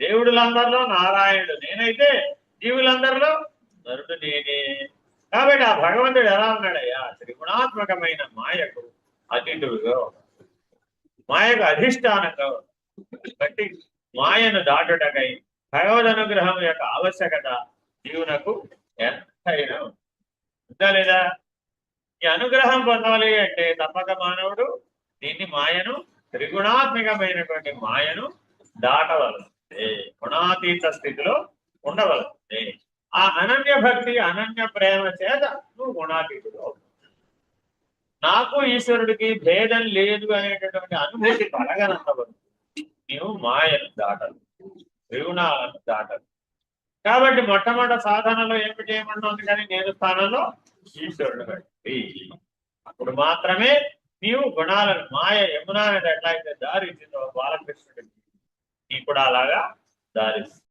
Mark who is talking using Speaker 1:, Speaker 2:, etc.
Speaker 1: దేవుడులందరిలో నారాయణుడు నేనైతే, జీవులందరిలో నరుడు నేనే. కాబట్టి ఆ భగవంతుడు ఎలా ఉన్నాడయ్యా? త్రిగుణాత్మకమైన మాయకు అతీతుడుగా మాయకు అధిష్టానంగా బట్టి మాయను దాటుటకై భగవద్ అనుగ్రహం యొక్క ఆవశ్యకత జీవునకు ఎంతైనా ఉందా లేదా? ఈ అనుగ్రహం పొందాలి అంటే తప్పక మానవుడు దీన్ని మాయను, త్రిగుణాత్మకమైనటువంటి మాయను దాటవలసిందే, గుణాతీత స్థితిలో ఉండవలసిందే. ఆ అనన్య భక్తి, అనన్య ప్రేమ చేత నువ్వు గుణాతీతుడు అవుతావు. నాకు ఈశ్వరుడికి భేదం లేదు అనేటటువంటి అనుభూతి కలగనంతవరకు నీవు మాయను దాటదు, త్రిగుణాలను దాటదు. కాబట్టి మొట్టమొదటి సాధనలో ఏమి చేయమన్నది? కానీ నేను స్థానంలో ఈశ్వరుడు బట్టి అప్పుడు మాత్రమే నీవు గుణాలను, మాయ యమునా అనేది ఎట్లా అయితే దారి ఇచ్చిందో బాలకృష్ణుడికి నీ కూడా అలాగా దారి